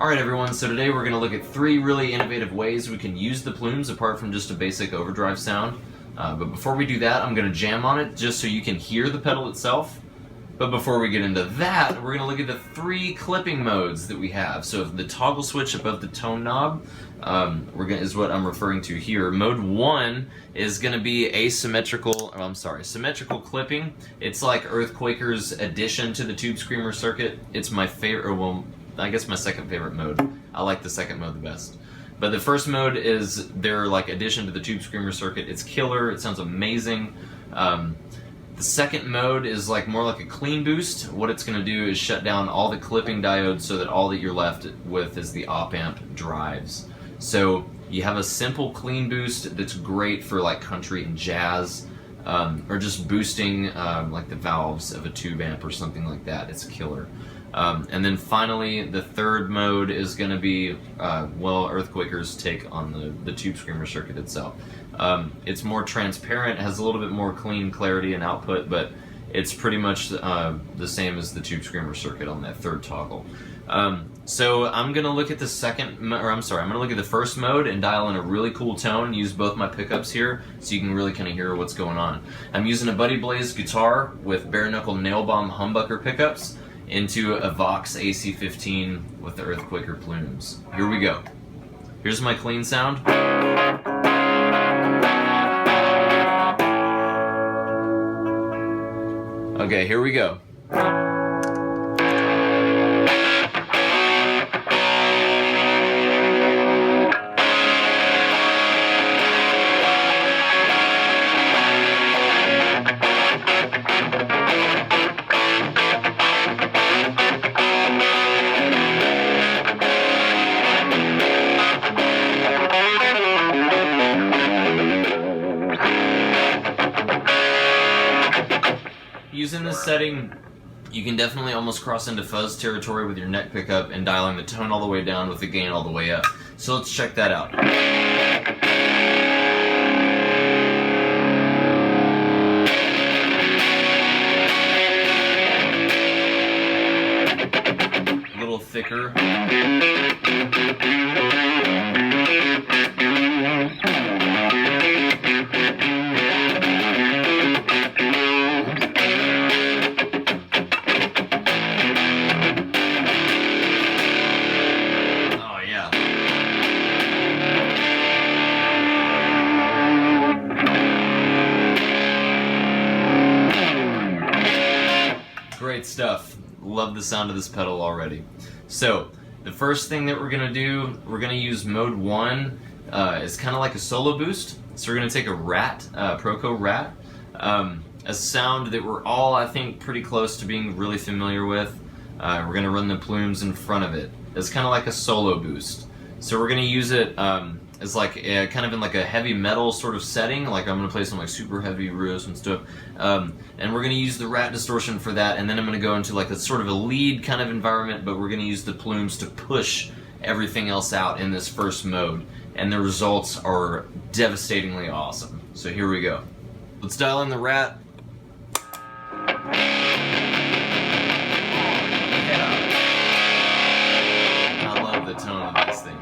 Alright everyone, so today we're going to look at 3 really innovative ways we can use the plumes apart from just a basic overdrive sound. But before we do that, I'm going to jam on it just so you can hear the pedal itself. But before we get into that, we're going to look at the 3 clipping modes that we have. So the toggle switch above the tone knob is what I'm referring to here. Mode 1 is going to be symmetrical clipping. It's like EarthQuaker's addition to the Tube Screamer circuit. It's my favorite, well, I guess my second favorite mode. I like the second mode the best. But the first mode is their addition to the Tube Screamer circuit. It's killer, it sounds amazing. The second mode is more like a clean boost. What it's going to do is shut down all the clipping diodes so that all that you're left with is the op-amp drives. So you have a simple clean boost that's great for country and jazz, or just boosting the valves of a tube amp or something like that. It's killer. And then finally, the third mode is going to be, EarthQuaker's take on the Tube Screamer circuit itself. It's more transparent, has a little bit more clean clarity and output, but it's pretty much the same as the Tube Screamer circuit on that third toggle. So I'm going to look at I'm going to look at the first mode and dial in a really cool tone and use both my pickups here so you can really kind of hear what's going on. I'm using a Buddy Blaze guitar with bare knuckle nail bomb humbucker pickups into a Vox AC15 with the EarthQuaker plumes. Here we go. Here's my clean sound. Okay, here we go. Using this setting, you can definitely almost cross into fuzz territory with your neck pickup and dialing the tone all the way down with the gain all the way up. So let's check that out. A little thicker. Great stuff. Love the sound of this pedal already. So the first thing that we're going to do, we're going to use mode 1. It's kind of like a solo boost. So we're going to take a Rat, Proco Rat, a sound that we're all, I think, pretty close to being really familiar with. We're going to run the plumes in front of it. It's kind of like a solo boost. So we're going to use it as kind of in a heavy metal sort of setting. I'm going to play some super heavy riffs and stuff. And we're going to use the Rat distortion for that, and then I'm going to go into a sort of a lead kind of environment, but we're going to use the plumes to push everything else out in this first mode. And the results are devastatingly awesome. So here we go. Let's dial in the Rat. I love the tone of this thing.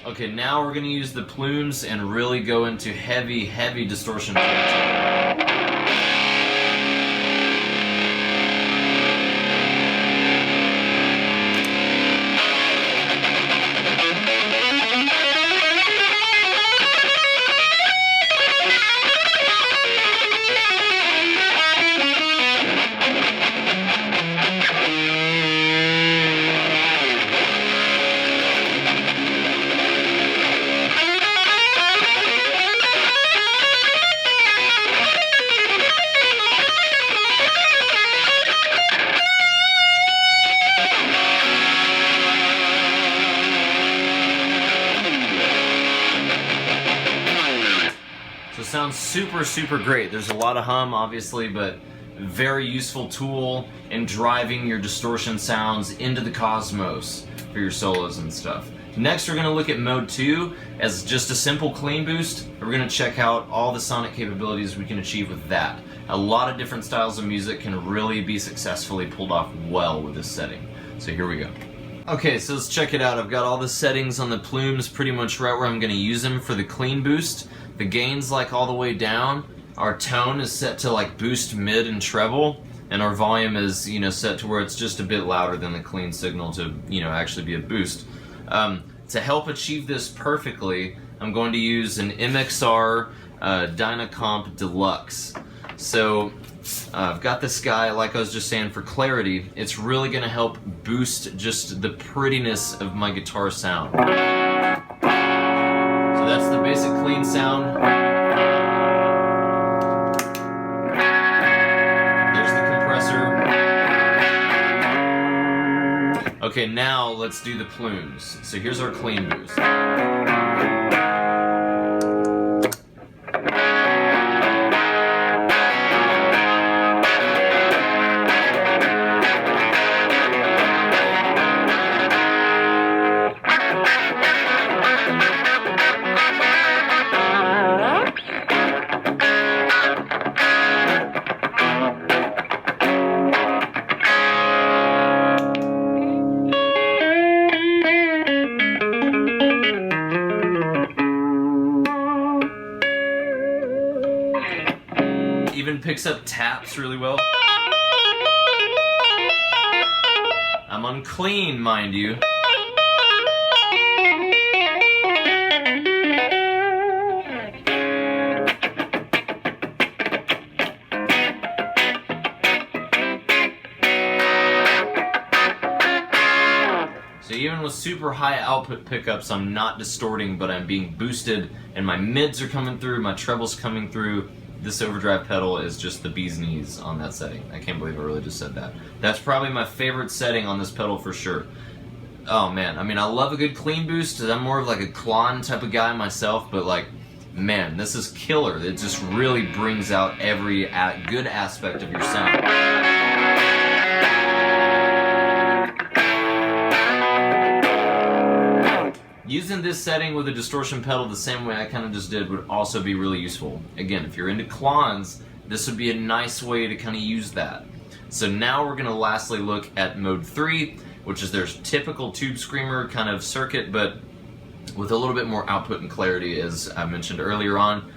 Okay, now we're going to use the plumes and really go into heavy, heavy distortion territory. So it sounds super, super great. There's a lot of hum, obviously, but very useful tool in driving your distortion sounds into the cosmos for your solos and stuff. Next, we're going to look at mode 2 as just a simple clean boost. We're going to check out all the sonic capabilities we can achieve with that. A lot of different styles of music can really be successfully pulled off well with this setting. So here we go. Okay, so let's check it out. I've got all the settings on the Plumes pretty much right where I'm going to use them for the clean boost. The gain's like all the way down. Our tone is set to like boost, mid, and treble. And our volume is, set to where it's just a bit louder than the clean signal to, actually be a boost. To help achieve this perfectly, I'm going to use an MXR Dynacomp Deluxe. So I've got this guy, like I was just saying, for clarity. It's really going to help boost just the prettiness of my guitar sound. So that's the basic clean sound. There's the compressor. Okay, now let's do the Plumes. So here's our clean boost. Even picks up taps really well. I'm on clean, mind you. So even with super high output pickups, I'm not distorting, but I'm being boosted, and my mids are coming through, my treble's coming through. This overdrive pedal is just the bee's knees on that setting. I can't believe I really just said that. That's probably my favorite setting on this pedal for sure. Oh man, I mean, I love a good clean boost. I'm more of like a Klon type of guy myself, but like, man, this is killer. It just really brings out every good aspect of your sound. Using this setting with a distortion pedal the same way I kind of just did would also be really useful. Again, if you're into Klons, this would be a nice way to kind of use that. So now we're going to lastly look at mode 3, which is their typical tube screamer kind of circuit, but with a little bit more output and clarity, as I mentioned earlier on.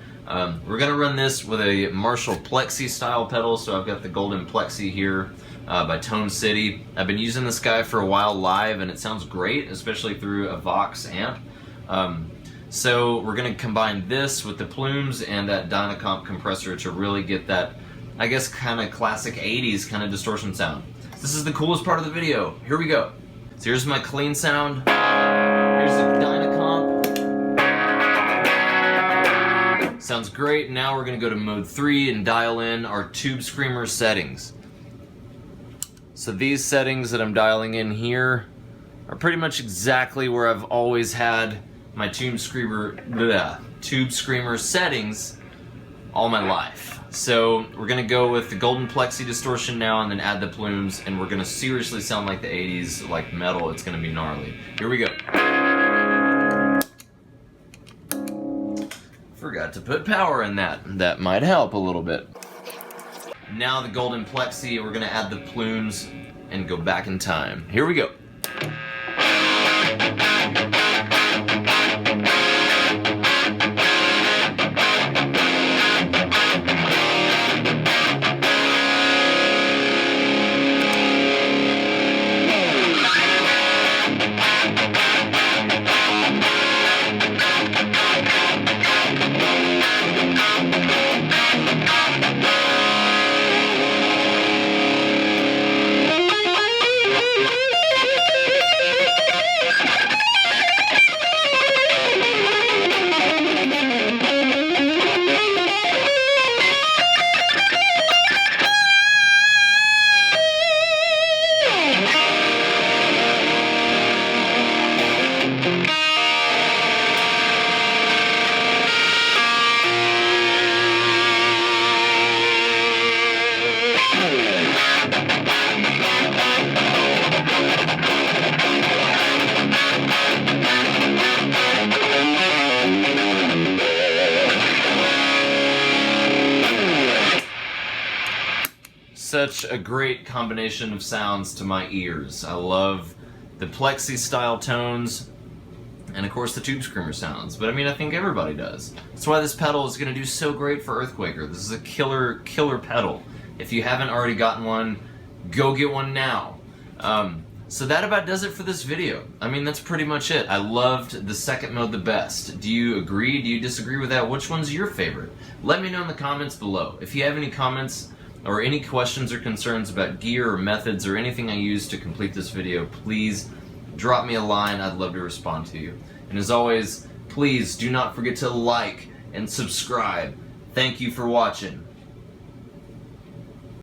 We're going to run this with a Marshall Plexi style pedal, so I've got the Golden Plexi here. By Tone City. I've been using this guy for a while live, and it sounds great, especially through a Vox amp. So we're going to combine this with the Plumes and that Dynacomp compressor to really get that, I guess, kind of classic 80s kind of distortion sound. This is the coolest part of the video. Here we go. So here's my clean sound. Here's the Dynacomp. Sounds great. Now we're going to go to mode 3 and dial in our Tube Screamer settings. So these settings that I'm dialing in here are pretty much exactly where I've always had my Tube Screamer settings all my life. So we're going to go with the Golden Plexi distortion now and then add the Plumes, and we're going to seriously sound like the 80s, like metal. It's going to be gnarly. Here we go. Forgot to put power in that. That might help a little bit. Now the Golden Plexi, we're going to add the Plumes and go back in time. Here we go. such a great combination of sounds to my ears. I love the plexi style tones, and of course the tube screamer sounds, but I mean, I think everybody does. That's why this pedal is going to do so great for EarthQuaker. This is a killer pedal. If you haven't already gotten one, go get one now. So that about does it for this video. I mean, that's pretty much it. I loved the second mode the best. Do you agree? Do you disagree with that? Which one's your favorite? Let me know in the comments below. If you have any comments or any questions or concerns about gear or methods or anything I used to complete this video, please drop me a line. I'd love to respond to you. And as always, please do not forget to like and subscribe. Thank you for watching.